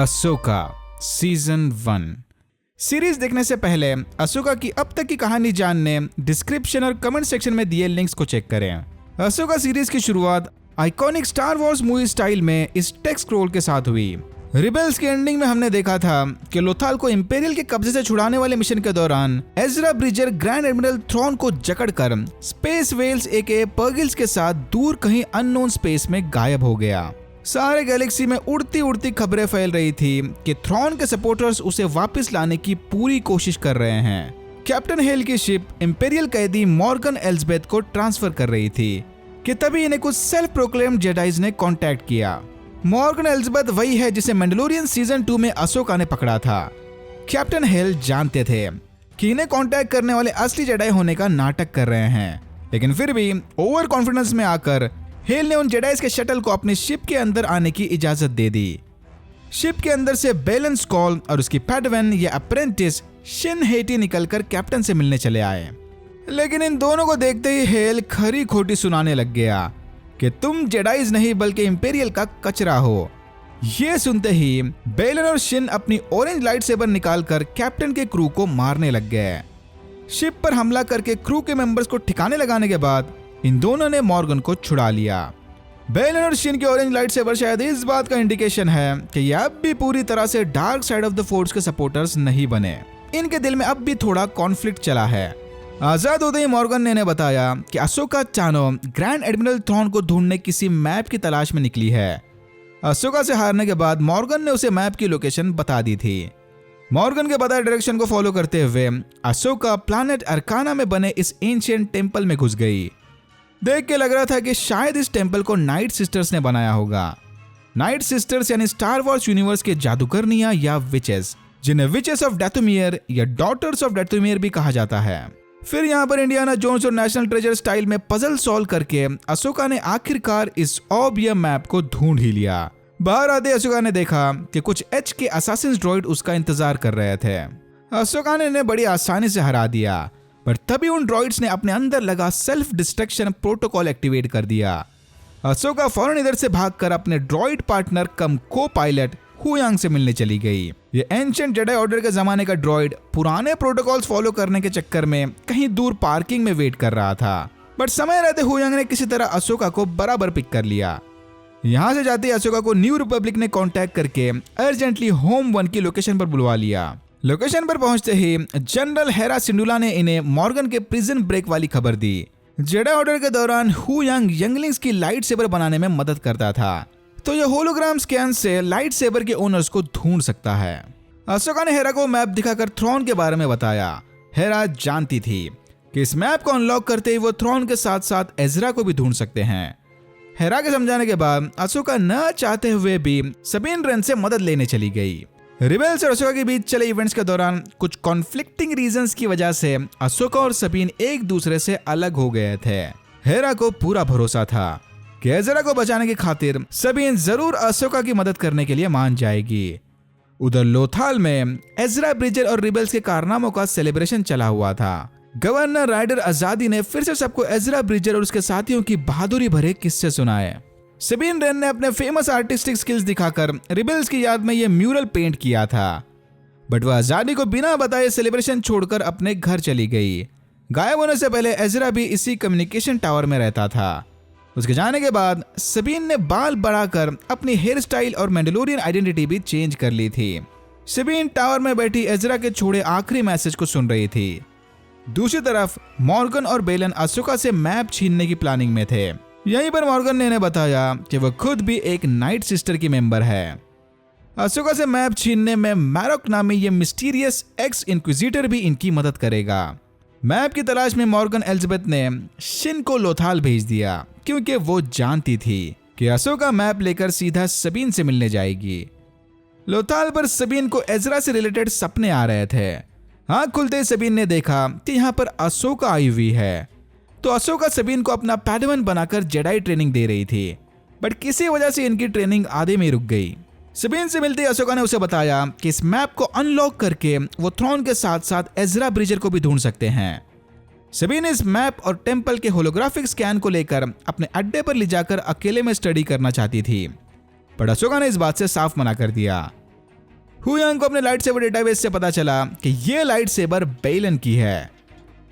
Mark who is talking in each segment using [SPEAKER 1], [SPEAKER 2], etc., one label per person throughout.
[SPEAKER 1] Ashoka season 1। Series देखने से पहले अशोका की अब तक की कहानी जानने डिस्क्रिप्शन और कमेंट सेक्शन में दिए लिंक्स को चेक करें। अशोका सीरीज की शुरुआत iconic star Wars movie style में इस टेक्स्ट स्क्रॉल के साथ हुई। रिबेल्स की एंडिंग में हमने देखा था कि लोथाल को इंपेरियल के कब्जे से छुड़ाने वाले मिशन के दौरान Ezra Breezer grand admiral thrown को जकड़कर स्पेस वेल्स एके पर्गिल्स के साथ दूर कहीं अननोन स्पेस में गायब हो गया। सारे गैलेक्सी में उड़ती उड़ती खबरें फैल रही थी कि थ्रॉन के सपोर्टर्स उसे वापस लाने की पूरी कोशिश कर रहे हैं। कैप्टन हेल की शिप इंपेरियल कैदी मॉर्गन एलिजाबेथ को ट्रांसफर कर रही थी कि तभी इन्हें कुछ सेल्फ प्रोक्लेम्ड जेडाइज ने कांटेक्ट किया। मॉर्गन एलिजाबेथ वही है जिसे मैंडलोरियन सीजन 2 में अशोका ने पकड़ा था। कैप्टन हेल जानते थे कि इन्हें कांटेक्ट करने वाले असली जेडाई होने का नाटक कर रहे हैं, लेकिन फिर भी ओवर कॉन्फिडेंस में आकर हेल ने उन जेडाइज के शटल को अपनी शिप के अंदर आने की इजाजत दे दी। शिप के अंदर से बेलन स्कॉल और उसकी पैडवन या अप्रेंटिस शिन हेटी निकलकर कैप्टन से मिलने चले आए, लेकिन इन दोनों को देखते ही हेल खरी खोटी सुनाने लग गया कि तुम जेडाइज नहीं बल्कि इंपेरियल का कचरा हो। ये सुनते ही बेलन और शिन अपनी ऑरेंज लाइट सेबर निकालकर कैप्टन के क्रू को मारने लग गए। शिप पर हमला करके क्रू के मेंबर्स को ठिकाने लगाने के बाद इन दोनों ने मॉर्गन को छुड़ा लिया। बेलन और शिन के ऑरेंज लाइट सेबर शायद इस बात का इंडिकेशन है कि ये अब भी पूरी तरह से dark side of the force के सपोर्टर्स नहीं बने। इनके दिल में अब भी थोड़ा कॉन्फ्लिक्ट चला है। आजाद होते ही मॉर्गन ने बताया कि अशोका चानो ग्रैंड एडमिरल थ्रॉन को ढूंढने किसी मैप की तलाश में निकली है। अशोका से हारने के बाद मॉर्गन ने उसे मैप की लोकेशन बता दी थी। मॉर्गन के बताए डायरेक्शन को फॉलो करते हुए अशोका प्लैनेट अर्काना में बने इस एंशिएंट टेंपल में घुस गई। देख के लग रहा था कि शायद इस टेंपल को नाइट सिस्टर्स ने बनाया होगा। नाइट सिस्टर्स यानी स्टार वॉर्स यूनिवर्स के जादूगरनियां या विचेस, जिन्हें विचेस ऑफ डेथोमियर या डॉटर्स ऑफ डेथोमियर भी कहा जाता है। फिर यहाँ पर इंडियाना जोन्स और नेशनल ट्रेजर स्टाइल में पजल सॉल्व करके अशोका ने आखिरकार इस ऑब या मैप को ढूंढ ही लिया। बाहर आते अशोका ने देखा कि कुछ एच के असासिन्स ड्रॉइड उसका इंतजार कर रहे थे। अशोका ने इन्हें बड़ी आसानी से हरा दिया, पर तभी उन ड्रॉइड्स ने अपने अंदर लगा सेल्फ डिस्ट्रक्शन प्रोटोकॉल एक्टिवेट कर दिया। अशोका फौरन इधर से भागकर अपने ड्रॉइड पार्टनर कम को पायलट हुयांग से मिलने चली गई। ये एंशिएंट जेडाई ऑर्डर के जमाने का ड्रॉइड पुराने प्रोटोकॉल्स फॉलो करने के चक्कर में कहीं दूर पार्किंग में वेट कर रहा था, बट समय रहते हुयांग ने किसी तरह अशोका को बराबर पिक कर लिया। यहाँ से जाते अशोका को न्यू रिपब्लिक ने कांटेक्ट करके अर्जेंटली होम 1 की लोकेशन पर बुलवा लिया। लोकेशन पर पहुंचते ही जनरल हेरा सिंडुला ने इन्हें मॉर्गन के प्रिजन ब्रेक वाली खबर दी। जेडाई ऑर्डर के दौरान हुयांग यंगलिंग्स की लाइट सेबर बनाने में मदद करता था, तो यह होलोग्राम स्कैन से लाइट सेबर के ओनर्स को ढूंढ सकता है। अशोका ने हेरा को मैप दिखाकर थ्रॉन के बारे में बताया। हेरा जानती थी कि इस मैप को अनलॉक करते ही वो थ्रॉन के साथ साथ एजरा को भी ढूंढ सकते हैं। हेरा के समझाने के बाद अशोका न चाहते हुए भी सबीन रेन से मदद लेने चली गई। रिबेल्स और अशोका के बीच चले इवेंट्स के दौरान कुछ कॉन्फ्लिक्टिंग रीजंस की वजह से अशोका और सबीन एक दूसरे से अलग हो गए थे। हेरा को पूरा भरोसा था कि एजरा को बचाने की खातिर सबीन जरूर अशोका की मदद करने के लिए मान जाएगी। उधर लोथाल में एजरा ब्रिजर और रिबेल्स के कारनामों का सेलिब्रेशन चला हुआ था। गवर्नर राइडर आजादी ने फिर से सबको एजरा ब्रिजर और उसके साथियों की बहादुरी भरे किस्से सुनाए। सबीन रेन ने अपने फेमस आर्टिस्टिक स्किल्स दिखाकर रिबेल्स की याद में यह म्यूरल पेंट किया था, बट वह आजादी को बिना बताए सेलिब्रेशन छोड़कर अपने घर चली गई। गायब होने से पहले एजरा भी इसी कम्युनिकेशन टावर में रहता था। उसके जाने के बाद सबीन ने बाल बढ़ाकर अपनी हेयर स्टाइल और मैंडलोरियन आइडेंटिटी भी चेंज कर ली थी। सबीन टावर में बैठी एजरा के छोड़े आखिरी मैसेज को सुन रही थी। दूसरी तरफ मॉर्गन और बेलन अशोका से मैप छीनने की प्लानिंग में थे। यहीं पर मॉर्गन ने इन्हें बताया कि वह खुद भी एक नाइट सिस्टर की मेंबर है। अशोका से मैप छीनने में मैरोक नामी ये मिस्टीरियस एक्स इंक्विजिटर भी इनकी मदद करेगा। मैप की तलाश में मॉर्गन एलिजाबेथ ने शिन को लोथाल भेज दिया, क्योंकि वो जानती थी कि अशोका मैप लेकर सीधा सबीन से मिलने जाएगी। लोथाल पर सबीन को एजरा से रिलेटेड सपने आ रहे थे। आंख खुलते सबीन ने देखा कि यहाँ पर अशोका आई हुई है, तो अशोका सबीन को अपना पैडवन बनाकर जेडाई ट्रेनिंग दे रही थी, बट किसी वजह से इनकी ट्रेनिंग आधे में रुक गई। सबीन से मिलते अशोका ने उसे बताया कि इस मैप को अनलॉक करके वो थ्रॉन के साथ साथ एजरा ब्रिजर को भी ढूंढ सकते हैं। सबीन इस मैप और टेंपल के होलोग्राफिक स्कैन को लेकर अपने अड्डे पर ले जाकर अकेले में स्टडी करना चाहती थी, पर अशोका ने इस बात से साफ मना कर दिया। हुयांग को अपने लाइट सेबर डेटाबेस से पता चला कि ये लाइट सेबर बेलन की है,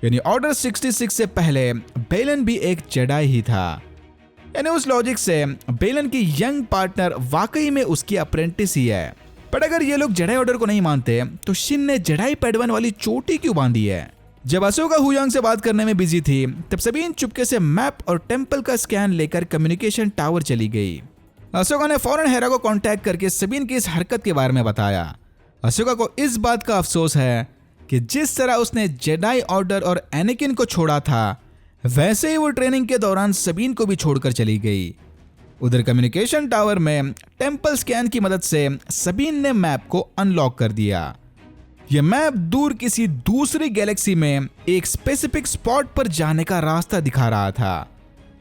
[SPEAKER 1] यानी ऑर्डर 66 से पहले बेलन भी एक जेडाई ही था। यानी उस लॉजिक से बेलन की यंग पार्टनर वाकई में उसकी अप्रेंटिस ही है। पर अगर ये लोग जेडाई ऑर्डर को नहीं मानते तो शिन ने जेडाई पैडवन वाली चोटी क्यों बांधी है? जब अशोका हुयांग से बात करने में बिजी थी तब सबीन चुपके से मैप और टेंपल का स्कैन लेकर कम्युनिकेशन टावर चली गई। अशोका ने फौरन हेरा को कांटेक्ट करके सबीन की इस हरकत के बारे में बताया। अशोका को इस बात का अफसोस है कि जिस तरह उसने जेडाई ऑर्डर और एनाकिन को छोड़ा था वैसे ही वो ट्रेनिंग के दौरान सबीन को भी छोड़कर चली गई। उधर कम्युनिकेशन टावर में टेंपल स्कैन की मदद से सबीन ने मैप को अनलॉक कर दिया। यह मैप दूर किसी दूसरी गैलेक्सी में एक स्पेसिफिक स्पॉट पर जाने का रास्ता दिखा रहा था।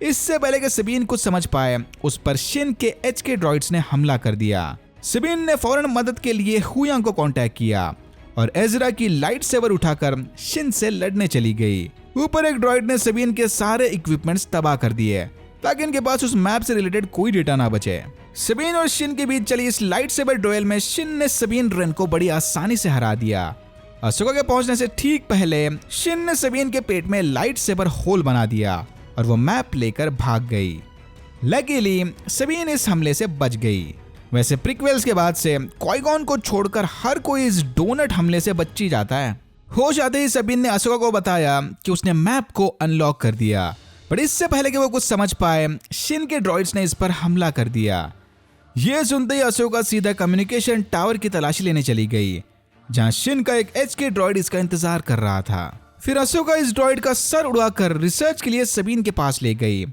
[SPEAKER 1] इससे पहले कि सबीन कुछ समझ पाए उस पर शिन के HK ड्रॉइड्स ने हमला कर दिया। सबीन ने फौरन मदद के लिए हुयांग को कांटेक्ट किया और एजरा की लाइट सेवर उठाकर शिन से लड़ने चली गई। ऊपर एक ड्रॉइड ने सबीन के सारे इक्विपमेंट्स तबाह कर दिए ताकि इनके पास उस मैप से रिलेटेड कोई डेटा ना बचे। सबीन और शिन के बीच चली इस लाइट सेबर ड्यूएल में शिन ने सबीन रेन को बड़ी आसानी से हरा दिया। अशोका के पहुंचने से ठीक पहले शिन ने सबीन के पेट में लाइट सेबर होल बना दिया और वो मैप लेकर भाग गई। लकीली सबीन इस हमले से बच गई। वैसे प्रीक्वेल्स के बाद से क्वाइगॉन को छोड़कर हर कोई इस डोनट हमले से बच ही जाता है। होश आते ही सबीन ने अशोका को बताया कि उसने मैप को अनलॉक कर दिया, पर इससे पहले कि वो कुछ समझ पाए शिन के ड्रॉइड्स ने इस पर हमला कर दिया। ये सुनते ही अशोका सीधा कम्युनिकेशन टावर की तलाशी लेने चली गई जहां शिन का एक HK ड्रॉइड इसका इंतजार कर रहा था। फिर अशोका इस ड्रॉइड का सर उड़ाकर रिसर्च के लिए सबीन के पास ले गई।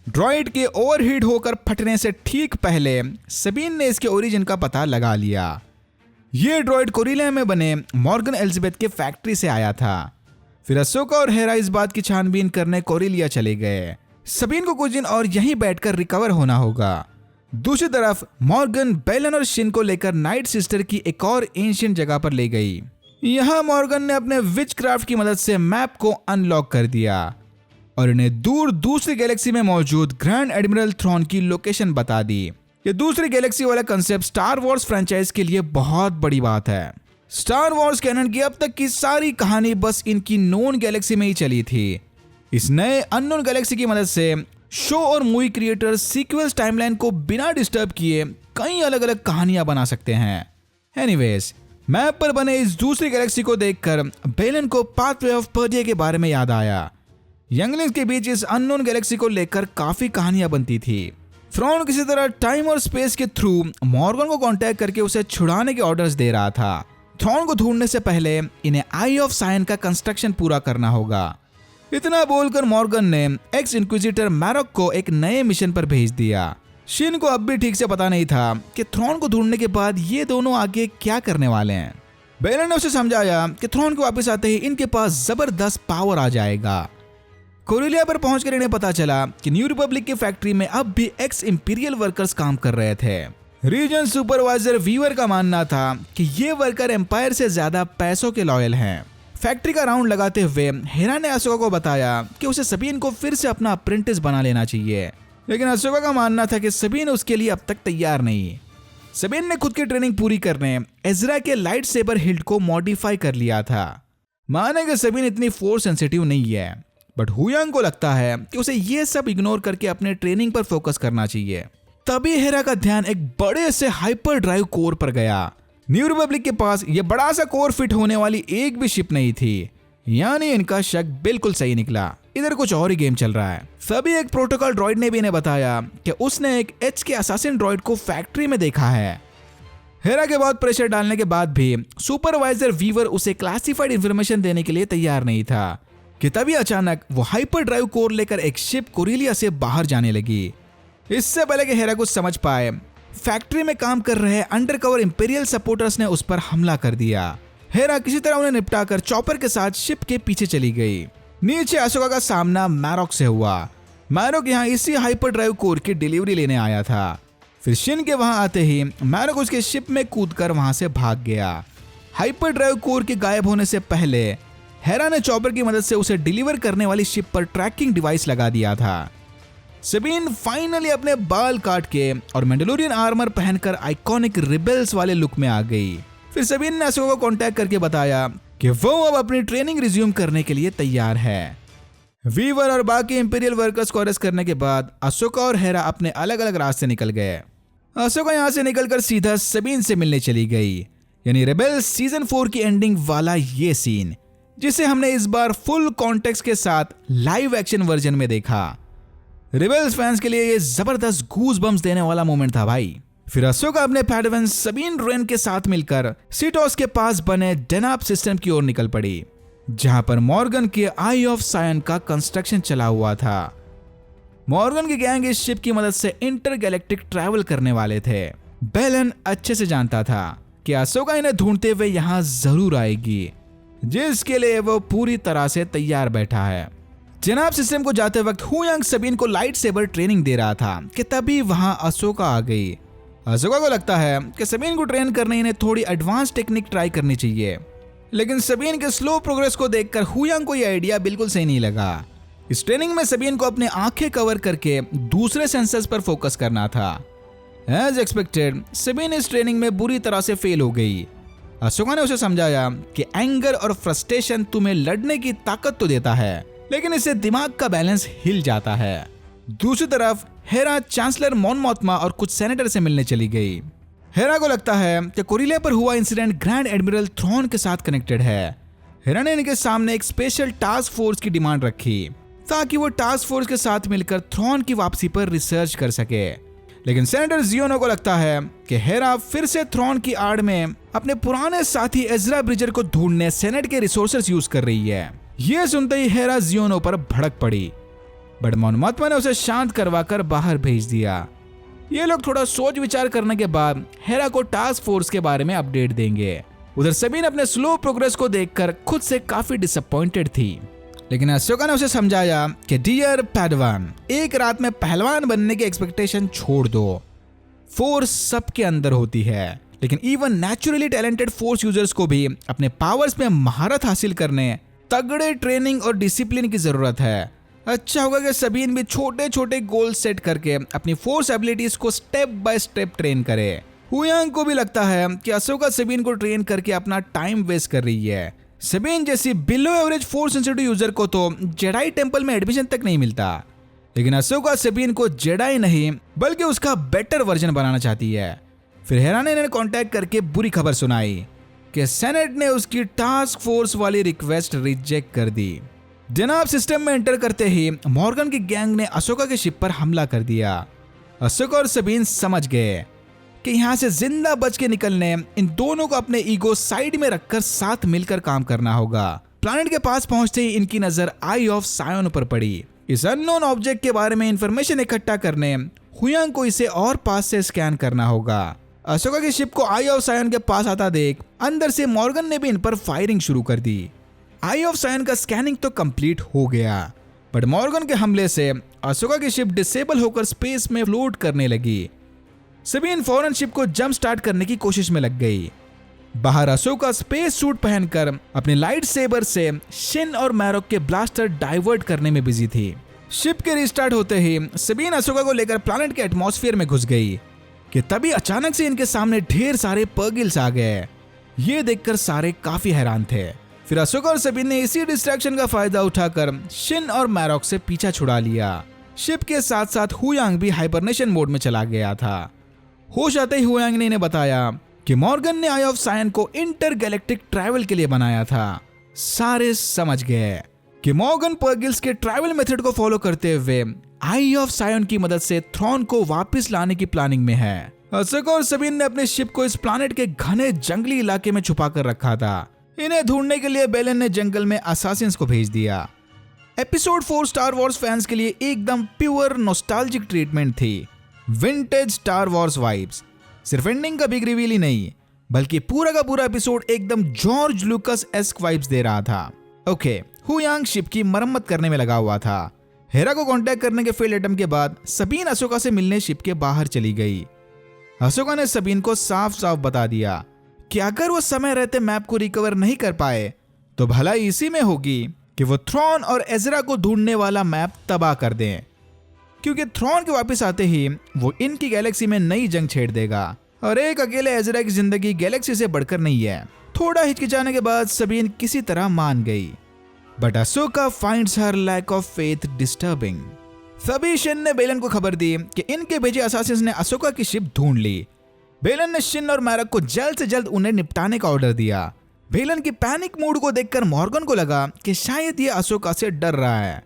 [SPEAKER 1] ड्रॉइड के ओवरहीट होकर फटने से ठीक पहले सबीन ने इसके ओरिजिन का पता लगा लिया। ये ड्रॉइड कोरिलिया में बने मॉर्गन एलिजाबेथ के फैक्ट्री से आया था। फिर अशोका और हेरा इस बात की छानबीन करने कोरिलिया चले गए। सबीन को कुछ दिन और यहीं बैठकर रिकवर होना होगा। दूसरी तरफ मॉर्गन बेलन और शिन को लेकर नाइट सिस्टर की एक और एंशिएंट जगह पर ले गई। यहाँ मॉर्गन ने अपने विचक्राफ्ट की मदद से मैप को अनलॉक कर दिया और इन्हें दूर दूसरी गैलेक्सी में मौजूद ग्रैंड एडमिरल थ्रोन की लोकेशन बता दी। ये दूसरी गैलेक्सी वाला कंसेप्ट स्टार वॉर्स फ्रेंचाइज के लिए बहुत बड़ी बात है। स्टार वॉर्स कैनन की अब तक की सारी कहानी बस इनकी नोन गैलेक्सी में ही चली थी। इस नए अननोन गैलेक्सी की मदद से शो और मूवी क्रिएटर्स सीक्वल्स टाइमलाइन को बिना डिस्टर्ब किए कई अलग अलग कहानियां बना सकते हैं। एनीवेज, मैप पर बने इस दूसरी गैलेक्सी को देखकर बेलन को पाथवे ऑफ पर्डिया के बारे में याद आया। यंगलिंग्स के बीच इस अननोन गैलेक्सी को लेकर काफी कहानियां बनती थी। फ्रॉन किसी तरह टाइम और स्पेस के थ्रू मॉर्गन को कांटेक्ट करके उसे छुड़ाने के ऑर्डर्स दे रहा था। थ्रॉन को ढूंढने से पहले इन्हें आई ऑफ साइन का कंस्ट्रक्शन पूरा करना होगा। इतना बोलकर मॉर्गन ने एक्स इंक्विजिटर मैरॉक को एक नए मिशन पर भेज दिया। शिन को अब भी ठीक से पता नहीं था कि थ्रॉन को ढूंढने के बाद ये दोनों आगे क्या करने वाले हैं। बेलन ने उसे समझाया कि थ्रॉन को वापस आते ही इनके पास जबरदस्त पावर आ जाएगा। कोरिलिया पर पहुंचकर इन्हें पता चला कि न्यू रिपब्लिक की फैक्ट्री में अब भी एक्स इंपीरियल वर्कर्स काम कर रहे थे। रीजन सुपरवाइजर वीवर का मानना था कि ये वर्कर एम्पायर से ज्यादा पैसों के लॉयल हैं। फैक्ट्री का राउंड लगाते हुए हेरा ने अशोका को बताया कि उसे सबीन को फिर से अपना अप्रेंटिस बना लेना चाहिए, लेकिन अशोका का मानना था कि सबीन उसके लिए अब तक तैयार नहीं। सबीन ने खुद की ट्रेनिंग पूरी करने एजरा के लाइट सेबर हिल्ट को मॉडिफाई कर लिया था। माने कि सबीन इतनी फोर्स सेंसिटिव नहीं है, बट हुयांग को लगता है कि उसे ये सब इग्नोर करके अपने ट्रेनिंग पर फोकस करना चाहिए। तभी हेरा का ध्यान एक बड़े से हाइपर ड्राइव कोर पर गया। न्यू रिपब्लिक के पास ये बड़ा सा कोर फिट होने वाली एक भी शिप नहीं थी, यानी इनका शक बिल्कुल सही निकला। इधर कुछ और ही गेम चल रहा है। तभी एक प्रोटोकॉल ड्रॉइड ने भी इन्हें बताया कि उसने एक एच के असासिन ड्रॉइड को फैक्ट्री में देखा है। हेरा के बहुत प्रेशर डालने के बाद भी सुपरवाइजर वीवर उसे क्लासिफाइड इंफॉर्मेशन देने के लिए तैयार नहीं था कि तभी अचानक वो हाइपर ड्राइव कोर लेकर एक शिप कोरिलिया से बाहर जाने लगी। इससे पहले कि हेरा कुछ समझ पाए, फैक्ट्री में काम कर रहे अंडरकवर इंपीरियल सपोर्टर्स ने उस पर हमला कर दिया। हेरा किसी तरह उन्हें निपटाकर चॉपर के साथ शिप के पीछे चली गई। नीचे अशोका का सामना मैरॉक से हुआ। मैरॉक यहाँ इसी हाइपर ड्राइव कोर की डिलीवरी लेने आया था। फिर शिन के वहां आते ही मैरॉक उसके शिप में कूदकर वहां से भाग गया। हाइपर ड्राइव कोर के गायब होने से पहले हेरा ने चॉपर की मदद से उसे डिलीवर करने वाली शिप पर ट्रैकिंग डिवाइस लगा दिया था। सबीन फाइनली अपने बाल काट के और मैंडलोरियन आर्मर पहनकर आइकॉनिक रिबेल्स वाले लुक में आ गई। फिर सबीन ने अशोका को कांटेक्ट करके बताया कि वो अब अपनी ट्रेनिंग रिज्यूम करने के लिए तैयार है। वीवर और बाकी इंपीरियल वर्कर्स को अरेस्ट करने के बाद अशोका और हेरा अपने अलग अलग रास्ते निकल गए। अशोका यहाँ से निकलकर सीधा सबीन से मिलने चली गई, यानी रेबेल्स सीजन 4 की एंडिंग वाला ये सीन, जिसे हमने इस बार फुल कॉन्टेक्स्ट के साथ लाइव एक्शन वर्जन में देखा। रेबेल्स फैंस के लिए ये जबरदस्त गूज बम्स देने वाला मोमेंट था भाई। फिर अशोका अपने पैडवन सबीन रेन के साथ मिलकर सीटोस के पास बने डेनाप सिस्टम की ओर निकल पड़ी, जहां पर मॉर्गन के आई ऑफ सायन का कंस्ट्रक्शन चला हुआ था। मॉर्गन की गैंग इस शिप की मदद से इंटरगैलेक्टिक ट्रैवल करने वाले थे। बेलन अच्छे से जानता था कि अशोका इन्हें ढूंढते हुए यहां जरूर आएगी, जिसके लिए वो पूरी तरह से तैयार बैठा है। जनाब सिस्टम को जाते वक्त हुयांग सबीन को लाइट सेबर ट्रेनिंग दे रहा था कि तभी वहां अशोका आ गई। अशोका को लगता है कि सबीन को ट्रेन करने इन्हें थोड़ी एडवांस टेक्निक ट्राई करनी चाहिए, लेकिन सबीन के स्लो प्रोग्रेस को देखकर हुयांग को यह आइडिया बिल्कुल सही नहीं लगा। इस ट्रेनिंग में सबीन को अपने आंखें कवर करके दूसरे सेंसर्स पर फोकस करना था। एज एक्सपेक्टेड सबीन इस ट्रेनिंग में बुरी तरह से फेल हो गई। अशोका ने उसे समझाया कि एंगर और फ्रस्ट्रेशन तुम्हें लड़ने की ताकत तो देता है, लेकिन इससे दिमाग का बैलेंस हिल जाता है। दूसरी तरफ हेरा चांसलर मॉन मोथमा और कुछ सेनेटर से मिलने चली गई। हेरा को लगता है कि कोरिलिया पर हुआ इंसिडेंट ग्रैंड एडमिरल थ्रॉन के साथ कनेक्टेड है। हेरा ने इनके सामने एक स्पेशल टास्क फोर्स की डिमांड रखी ताकि वो टास्क फोर्स के साथ मिलकर थ्रॉन की वापसी पर रिसर्च कर सके, लेकिन सेनेटर जियोनो को लगता है कि हेरा फिर से थ्रॉन की आड़ में अपने पुराने साथी एजरा ब्रिजर को ढूंढने सेनेट के रिसोर्सेज यूज कर रही है। यह सुनते ही हेरा जियोनो पर भड़क पड़ी, बट मॉन मोथमा ने उसे शांत करवाकर बाहर भेज दिया। ये लोग थोड़ा सोच विचार करने के बाद हेरा को टास्क फोर्स के बारे में अपडेट देंगे। उधर सबीन अपने स्लो प्रोग्रेस को देखकर खुद से काफी डिसअपॉइंटेड थी, लेकिन अशोका ने उसे समझाया कि डियर पैडवान, एक रात में पहलवान बनने की एक्सपेक्टेशन छोड़ दो। फोर्स सबके अंदर होती है, लेकिन even naturally talented force users को भी अपने पावर्स में महारत हासिल करने तगड़े ट्रेनिंग और डिसिप्लिन की जरूरत है। अच्छा होगा कि सबीन भी छोटे छोटे गोल सेट करके अपनी फोर्स एबिलिटीज को स्टेप बाय स्टेप ट्रेन करे। हुयांग को भी लगता है कि अशोका सबीन को ट्रेन करके अपना टाइम वेस्ट कर रही है। सबीन जैसी below average force sensitive user को तो जेडाई टेंपल में एडमिशन तक नहीं मिलता, लेकिन अशोका सबीन को जेडाई नहीं बल्कि उसका बेटर वर्जन बनाना चाहती है। फिर हेरा ने इन्हें कांटेक्ट करके बुरी खबर सुनाई कि सेनेट ने उसकी टास्क फोर्स वाली रिक्वेस्ट रिजेक्ट कर दी। जनाब सिस्टम में एंटर करते ही मॉर्गन की गैंग ने अशोका के शिप पर हमला कर दिया। अशोका और सबीन समझ गए कि यहाँ से जिंदा बच के निकलने इन दोनों को अपने ईगो साइड में रखकर साथ मिलकर काम करना होगा। प्लैनेट के पास पहुंचते ही इनकी नजर आई ऑफ सायन पर पड़ी। इस अननोन ऑब्जेक्ट के बारे में इंफॉर्मेशन इकट्ठा करने हुयांग को इसे और पास से स्कैन करना होगा। अशोका की शिप को आई ऑफ सायन के पास आता देख अंदर से मॉर्गन ने भी इन पर फायरिंग शुरू कर दी। आई ऑफ सायन का स्कैनिंग तो कंप्लीट हो गया, बट मॉर्गन के हमले से अशोका की शिप डिसेबल होकर स्पेस में फ्लोट करने लगी। सबीन फौरन शिप को जंप स्टार्ट करने की कोशिश में लग गई। बाहर अशोका स्पेस सूट पहनकर अपने लाइट सेबर से शिन और मैरोक के ब्लास्टर डाइवर्ट करने में बिजी थी। शिप के रिस्टार्ट होते ही सबीन अशोका को लेकर प्लैनेट के एटमॉस्फेयर में घुस गई कि तभी अचानक से इनके सामने ढेर सारे पर्गिल्स आ गए। ये देखकर सारे काफी हैरान थे। फिर अशोका और सबीन ने इसी डिस्ट्रैक्शन का फायदा उठाकर शिन और मैरोक से पीछा छुड़ा लिया। शिप के साथ साथ हुयांग भी हाइबरनेशन मोड में चला गया था। होश आते ही हुयांग ने इन्हें बताया कि मॉर्गन ने आई ऑफ सायन को इंटरगैलेक्टिक ट्रैवल के लिए बनाया था। सारे समझ गए कि मॉर्गन पर्गिल्स के ट्रैवल मेथड को फॉलो करते हुए आई ऑफ सायन की मदद से थ्रॉन को वापस लाने की प्लानिंग में है। अशोका और सबीन ने अपने शिप को इस प्लैनेट के घने जंगली इलाके में छुपा कर रखा था। इन्हें ढूंढने के लिए बेलन ने जंगल में असासिन्स को भेज दिया। एपिसोड 4 स्टार वॉर्स फैंस के लिए एकदम प्योर नॉस्टैल्जिक ट्रीटमेंट थी। Vintage star Wars vibes. सिर्फ एंडिंग का बिग रिवील ही नहीं, बल्कि पूरा का पूरा एपिसोड एकदम जॉर्ज लुकस एस्क वाइब्स दे रहा था। ओके, हुयांग शिप की मरम्मत करने में लगा हुआ था। हेरा को कांटेक्ट करने के फेल अटेम्प्ट के बाद सबीन अशोका से मिलने शिप के बाहर चली गई। अशोका ने सबीन को साफ साफ बता दिया कि अगर वो समय रहते मैप को रिकवर नहीं कर पाए तो भलाई इसी में होगी कि वो थ्रॉन और एजरा को ढूंढने वाला मैप तबाह कर दें, क्योंकि थ्रॉन के वापस आते ही वो इनकी गैलेक्सी में नई जंग छेड़ देगा। और एक अकेले एजरा की जिंदगी गैलेक्सी से बढ़कर नहीं है। थोड़ा हिचकिचाने के बाद सबीन किसी तरह मान गई, but Ahsoka finds her lack of faith disturbing. तभी शिन ने बेलन को खबर दी कि इनके भेजे असासिन्स ने अशोका की शिप ढूंढ ली। बेलन ने शिन और मैरक को जल्द से जल्द उन्हें निपटाने का ऑर्डर दिया। बेलन की पैनिक मूड को देखकर मॉर्गन को लगा कि शायद ये अशोका से डर रहा है,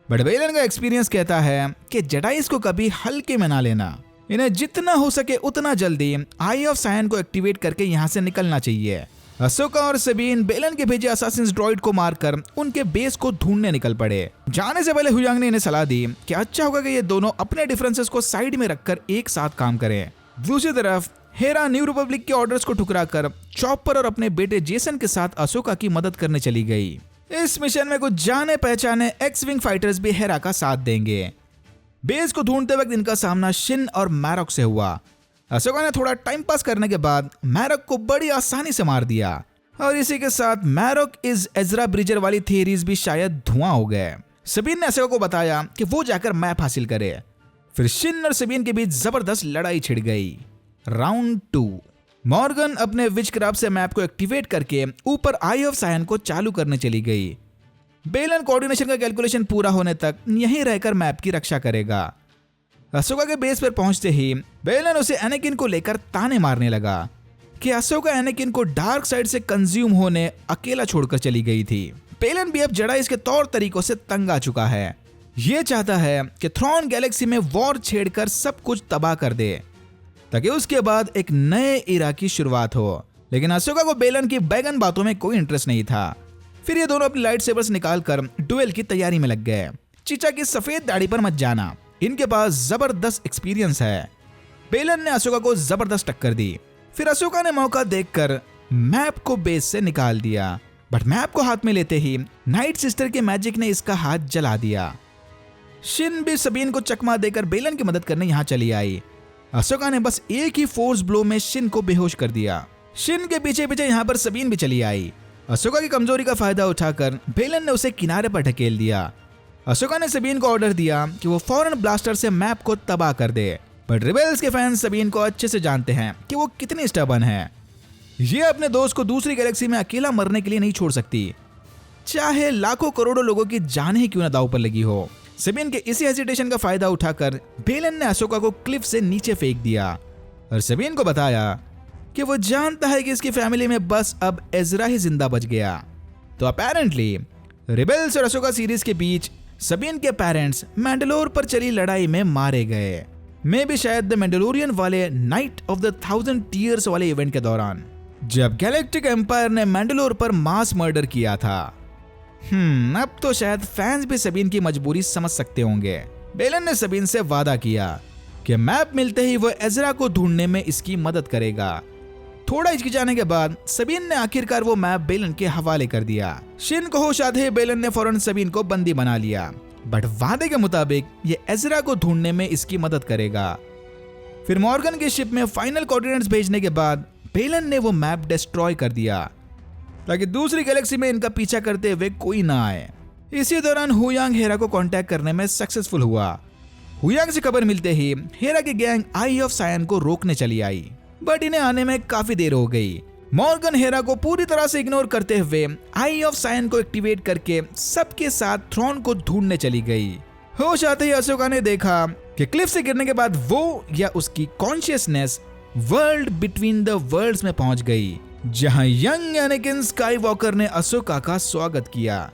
[SPEAKER 1] बट बेलन का एक्सपीरियंस कहता है कि जेडाइस को कभी हल्के में ना लेना। इन्हें जितना हो सके उतना जल्दी आई ऑफ सायन को एक्टिवेट करके यहाँ से निकलना चाहिए। अशोका और सबीन बेलन के भेजे असासिन्स ड्रॉइड को मारकर उनके बेस को ढूंढने निकल पड़े। जाने से पहले हुयांग ने इन्हें सलाह दी कि अच्छा होगा कि ये दोनों अपने डिफरेंसेस को साइड में रखकर एक साथ काम करें। दूसरी तरफ हेरा न्यू रिपब्लिक के ऑर्डर्स को ठुकराकर चॉपर और अपने बेटे जेसन के साथ अशोका की मदद करने चली गई। इस मिशन में कुछ जाने पहचाने एक्स विंग फाइटर्स भी हेरा का साथ देंगे। बेस को ढूंढते वक्त इनका सामना शिन और मैरक से हुआ। अशोका ने थोड़ा टाइम पास करने के बाद मैरक को बड़ी आसानी से मार दिया, और इसी के साथ मैरक इज एजरा ब्रिजर वाली थियरीज भी शायद धुआं हो गए। सबीन ने अशोका को बताया कि वो जाकर मैप हासिल करे। फिर शिन और सबीन के बीच जबरदस्त लड़ाई छिड़ गई। राउंड 2। मॉर्गन अपने विचक्राफ्ट से मैप को एक्टिवेट करके ऊपर आई ऑफ सायन को चालू करने चली गई। बेलन कोऑर्डिनेशन का कैलकुलेशन पूरा होने तक यहीं रहकर मैप की रक्षा करेगा। अशोका के बेस पर पहुंचते ही बेलन उसे एनाकिन को लेकर ताने मारने लगा कि अशोका एनाकिन को डार्क साइड से कंज्यूम होने अकेला छोड़कर चली गई थी। बेलन भी अब जेडाइस के तौर तरीकों से तंग आ चुका है। ये चाहता है कि थ्रॉन गैलेक्सी में वॉर छेड़कर सब कुछ तबाह कर दे, ताकि उसके बाद एक नए इरा की शुरुआत हो। लेकिन अशोका को बेलन की बैगन बातों में कोई इंटरेस्ट नहीं था। फिर ये दोनों अपनी लाइट सेबर्स निकालकर डुएल की तैयारी में लग गए। चीचा की सफेद दाढ़ी पर मत जाना, इनके पास जबरदस्त एक्सपीरियंस है। बेलन ने अशोका को जबरदस्त टक्कर दी। फिर अशोका ने मौका देखकर मैप को बेस से निकाल दिया, बट मैप को हाथ में लेते ही नाइट सिस्टर के मैजिक ने इसका हाथ जला दिया। शिन भी सबीन को चकमा देकर बेलन की मदद करने यहाँ चली आई। अशोका ने बस एक ही फोर्स ब्लो में शिन को बेहोश कर दिया। शिन के पीछे पीछे यहाँ पर सबीन भी चली आई। अशोका की कमजोरी का फायदा उठाकर बेलन ने उसे किनारे पर ढकेल दिया। अशोका ने सबीन को ऑर्डर दिया कि वो फौरन ब्लास्टर से मैप को तबाह कर दे, बट रिबेल्स के फैंस सबीन को अच्छे से जानते हैं कि वो कितनी स्टबर्न है। ये अपने दोस्त को दूसरी गैलेक्सी में अकेला मरने के लिए नहीं छोड़ सकती, चाहे लाखों करोड़ों लोगों की जान ही क्यों न दांव पर लगी हो। सबीन के इसी हेजिटेशन का फायदा उठाकर बेलन ने अशोका को क्लिफ से नीचे फेंक दिया और सबीन को बताया कि वो जानता है कि इसकी फैमिली में बस अब एजरा ही जिंदा बच गया। तो अपेरेंटली रिबेल्स और अशोका सीरीज के बीच सबीन के पेरेंट्स मैंडलोर पर चली लड़ाई में मारे गए। मे भी शायद द मैंडलोरियन वाले नाइट ऑफ द 1000 टीयर्स वाले इवेंट के दौरान, जब गैलेक्टिक एम्पायर ने मैंडलोर पर मास मर्डर किया था। अब तो शायद फैंस भी सबीन की मजबूरी समझ सकते होंगे। बेलन ने सबीन से वादा किया कि मैप मिलते ही वो एजरा को ढूंढने में इसकी मदद करेगा। थोड़ा हिचकिचाने के बाद सबीन ने आखिरकार वो मैप बेलन के हवाले कर दिया। शिन को होश आते ही बेलन ने फौरन सबीन को बंदी बना लिया, बट वादे के मुताबिक ये एजरा को ढूंढने में इसकी मदद करेगा। फिर मॉर्गन की शिप में फाइनल कोऑर्डिनेट्स भेजने के बाद बेलन ने वो मैप डिस्ट्रॉय कर दिया, ताकि दूसरी गैलेक्सी में इनका पीछा करते हुए कोई ना आए। इसी दौरान हुयांग हेरा को कांटेक्ट करने में सक्सेसफुल हुआ। हुयांग से खबर मिलते ही हेरा की गैंग आई ऑफ सायन को रोकने चली आई, बट इन्हें आने में काफी देर हो गई। मॉर्गन हेरा को पूरी तरह से इग्नोर करते हुए आई ऑफ सायन को एक्टिवेट करके सबके साथ थ्रॉन को ढूंढने चली गई। होश आते ही अशोका ने देखा कि क्लिफ से गिरने के बाद वो या उसकी consciousness world between the worlds में पहुंच गई, जहां यंग एनाकिन स्काईवॉकर ने अशोका का स्वागत किया।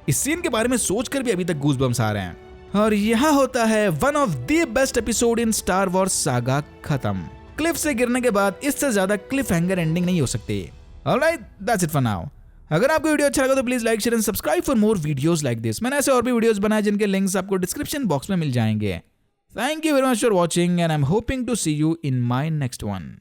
[SPEAKER 1] इस सीन के बारे में सोचकर भी अभी तक गूज़बम्स आ रहे हैं। और यहाँ होता है one of the best episode in star Wars saga खत्म। क्लिफ से गिरने के बाद इससे ज्यादा क्लिफ हैंगर एंडिंग नहीं हो सकती। Alright, that's it for now. अगर आपको वीडियो अच्छा लगा तो please like share and subscribe for more videos like this. मैंने ऐसे और भी वीडियोस बनाए जिनके लिंक्स आपको डिस्क्रिप्शन बॉक्स में मिल जाएंगे। Thank you very much for watching and I am hoping to see you in my next one.